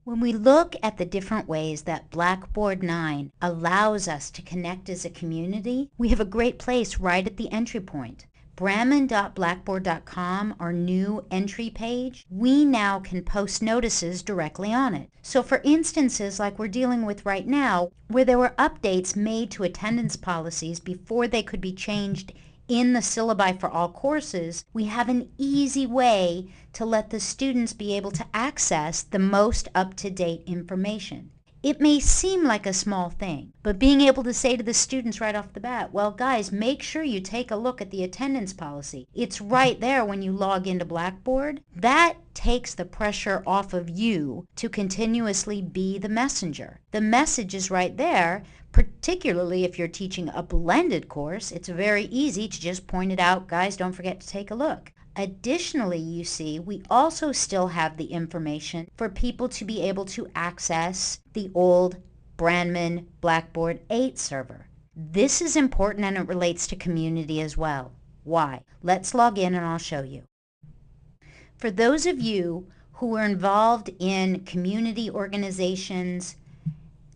When we look at the different ways that Blackboard 9 allows us to connect as a community, we have a great place right at the entry point. Brahman.blackboard.com, our new entry page, we now can post notices directly on it. So for instances like we're dealing with right now, where there were updates made to attendance policies before they could be changed in the syllabi for all courses, we have an easy way to let the students be able to access the most up-to-date information. It may seem like a small thing, but being able to say to the students right off the bat, well, guys, make sure you take a look at the attendance policy. It's right there when you log into Blackboard. That takes the pressure off of you to continuously be the messenger. The message is right there. Particularly if you're teaching a blended course, it's very easy to just point it out. Guys, don't forget to take a look. Additionally, you see, we also still have the information for people to be able to access the old Brandman Blackboard 8 server. This is important and it relates to community as well. Why? Let's log in and I'll show you. For those of you who are involved in community organizations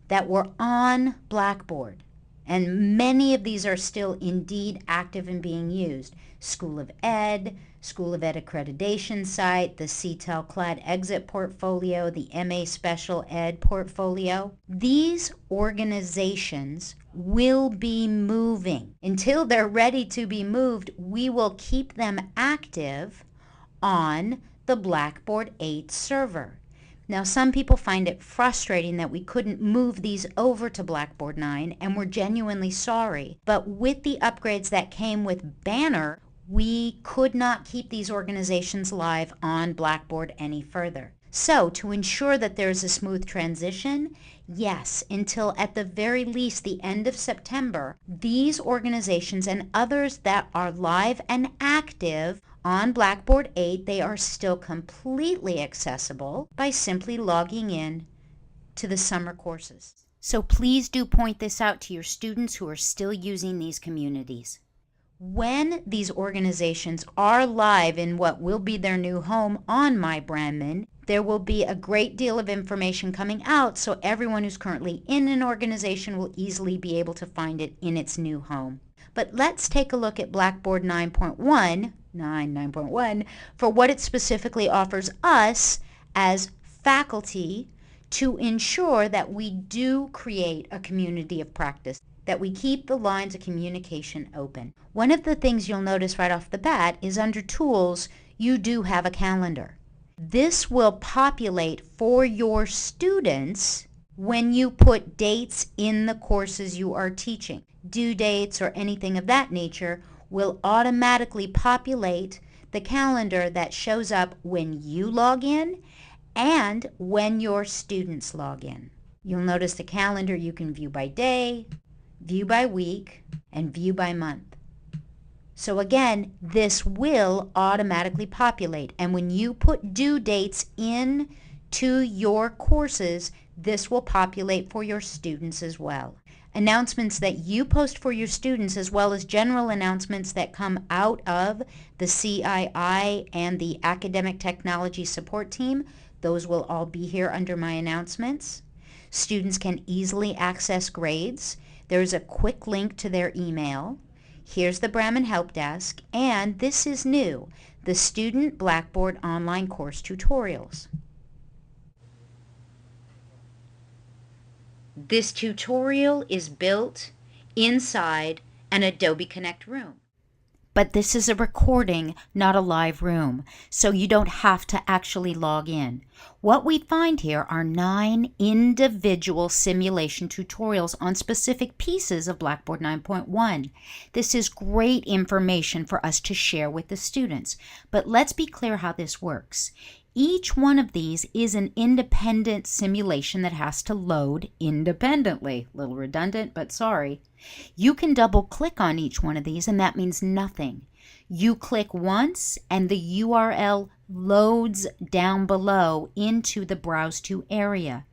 that were on Blackboard, and many of these are still indeed active and being used. School of Ed accreditation site, the CTEL CLAD exit portfolio, the MA Special Ed portfolio. These organizations will be moving. Until they're ready to be moved, we will keep them active on the Blackboard 8 server. Now, some people find it frustrating that we couldn't move these over to Blackboard 9, and we're genuinely sorry. But with the upgrades that came with Banner, we could not keep these organizations live on Blackboard any further. So, to ensure that there's a smooth transition, yes, until at the very least the end of September, these organizations and others that are live and active on Blackboard 8, they are still completely accessible by simply logging in to the summer courses. So please do point this out to your students who are still using these communities. When these organizations are live in what will be their new home on MyBrandman, there will be a great deal of information coming out, so everyone who's currently in an organization will easily be able to find it in its new home. But let's take a look at Blackboard 9.1 for what it specifically offers us as faculty to ensure that we do create a community of practice, that we keep the lines of communication open. One of the things you'll notice right off the bat is under Tools, you do have a calendar. This will populate for your students when you put dates in the courses you are teaching. Due dates or anything of that nature will automatically populate the calendar that shows up when you log in and when your students log in. You'll notice the calendar you can view by day, view by week, and view by month. So again, this will automatically populate, and when you put due dates in to your courses, this will populate for your students as well. Announcements that you post for your students, as well as general announcements that come out of the CII and the Academic Technology Support Team, those will all be here under my announcements. Students can easily access grades. There's a quick link to their email. Here's the Brahman Help Desk, and this is new, the Student Blackboard Online Course Tutorials. This tutorial is built inside an Adobe Connect room. But this is a recording, not a live room, so you don't have to actually log in. What we find here are 9 individual simulation tutorials on specific pieces of Blackboard 9.1. This is great information for us to share with the students, but let's be clear how this works. Each one of these is an independent simulation that has to load independently. A little redundant, but sorry. You can double click on each one of these and that means nothing. You click once and the URL loads down below into the Browse To area.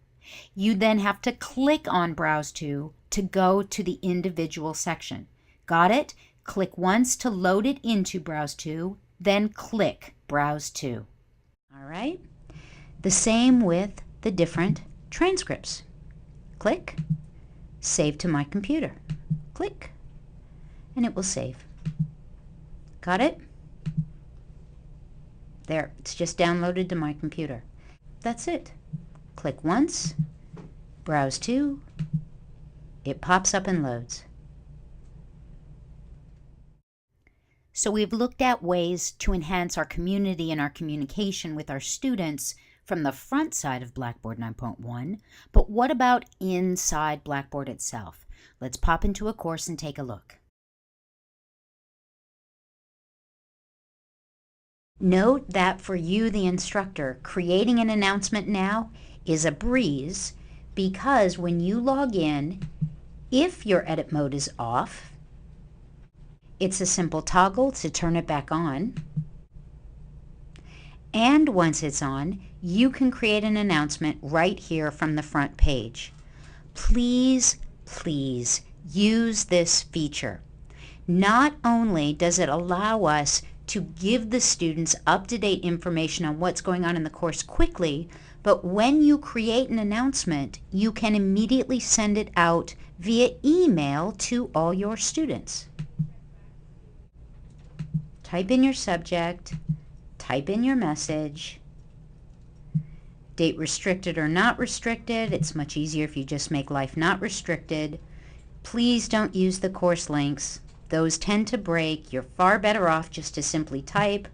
You then have to click on Browse To go to the individual section. Got it? Click once to load it into Browse To, then click Browse To. All right. The same with the different transcripts. Click, save to my computer. Click, and it will save. Got it? There, it's just downloaded to my computer. That's it. Click once, browse to, it pops up and loads. So we've looked at ways to enhance our community and our communication with our students from the front side of Blackboard 9.1, but what about inside Blackboard itself? Let's pop into a course and take a look. Note that for you, the instructor, creating an announcement now is a breeze because when you log in, if your edit mode is off, it's a simple toggle to turn it back on. And once it's on, you can create an announcement right here from the front page. Please, please use this feature. Not only does it allow us to give the students up-to-date information on what's going on in the course quickly, but when you create an announcement, you can immediately send it out via email to all your students. Type in your subject, type in your message, date restricted or not restricted. It's much easier if you just make life not restricted. Please don't use the course links. Those tend to break. You're far better off just to simply type.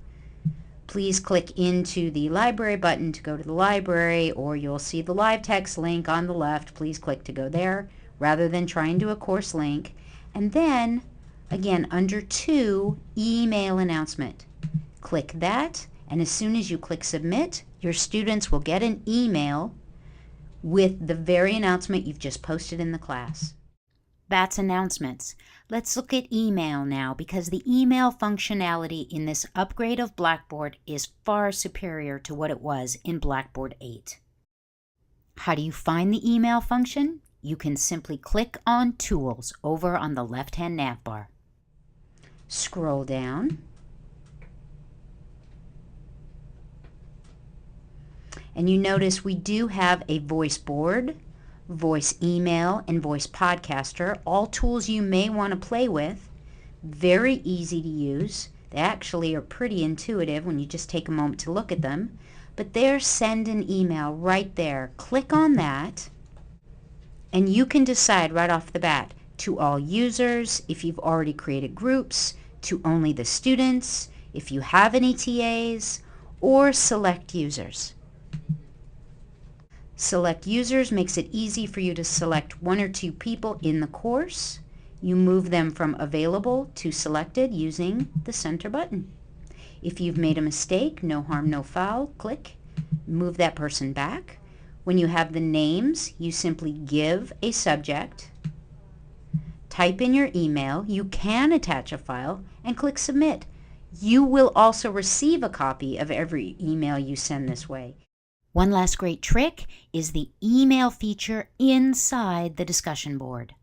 Please click into the library button to go to the library, or you'll see the live text link on the left. Please click to go there rather than trying to a course link. And then, again, under 2, email announcement. Click that, and as soon as you click submit, your students will get an email with the very announcement you've just posted in the class. That's announcements. Let's look at email now, because the email functionality in this upgrade of Blackboard is far superior to what it was in Blackboard 8. How do you find the email function? You can simply click on Tools over on the left-hand nav bar. Scroll down. And you notice we do have a voice board, voice email, and voice podcaster, all tools you may want to play with. Very easy to use. They actually are pretty intuitive when you just take a moment to look at them. But there's send an email right there. Click on that, and you can decide right off the bat to all users, if you've already created groups, to only the students, if you have any TAs, or select users. Select users makes it easy for you to select 1 or 2 people in the course. You move them from available to selected using the center button. If you've made a mistake, no harm, no foul, click, move that person back. When you have the names, you simply give a subject, type in your email, you can attach a file, and click submit. You will also receive a copy of every email you send this way. One last great trick is the email feature inside the discussion board.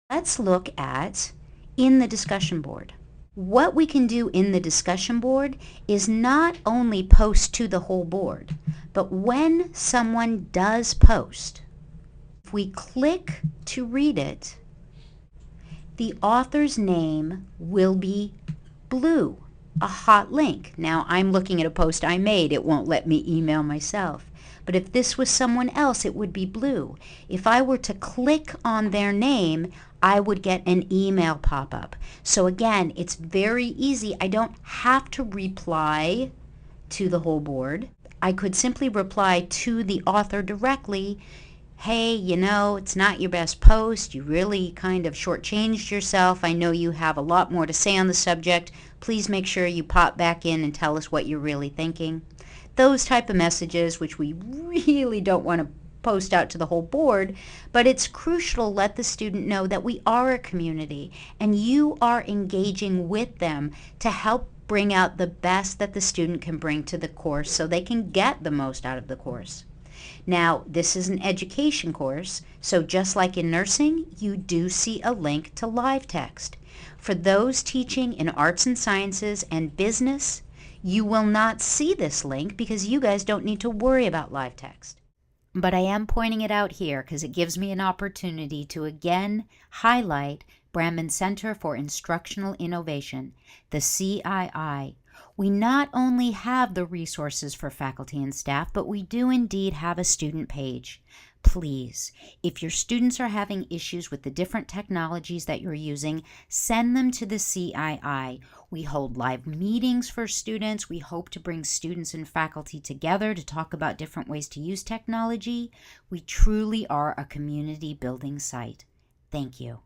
Let's look at in the discussion board. What we can do in the discussion board is not only post to the whole board, but when someone does post, if we click to read it, the author's name will be blue. A hot link. Now I'm looking at a post I made. It won't let me email myself. But if this was someone else, it would be blue. If I were to click on their name, I would get an email pop-up. So again, it's very easy. I don't have to reply to the whole board. I could simply reply to the author directly. Hey, you know, it's not your best post. You really kind of shortchanged yourself. I know you have a lot more to say on the subject. Please make sure you pop back in and tell us what you're really thinking. Those type of messages, which we really don't want to post out to the whole board, but it's crucial to let the student know that we are a community and you are engaging with them to help bring out the best that the student can bring to the course so they can get the most out of the course. Now, this is an education course, so just like in nursing, you do see a link to live text. For those teaching in arts and sciences and business, You will not see this link because you guys don't need to worry about live text. But I am pointing it out here because it gives me an opportunity to again highlight Brandman Center for Instructional Innovation, the CII. We not only have the resources for faculty and staff, but we do indeed have a student page. Please, if your students are having issues with the different technologies that you're using, send them to the CII. We hold live meetings for students. We hope to bring students and faculty together to talk about different ways to use technology. We truly are a community building site. Thank you.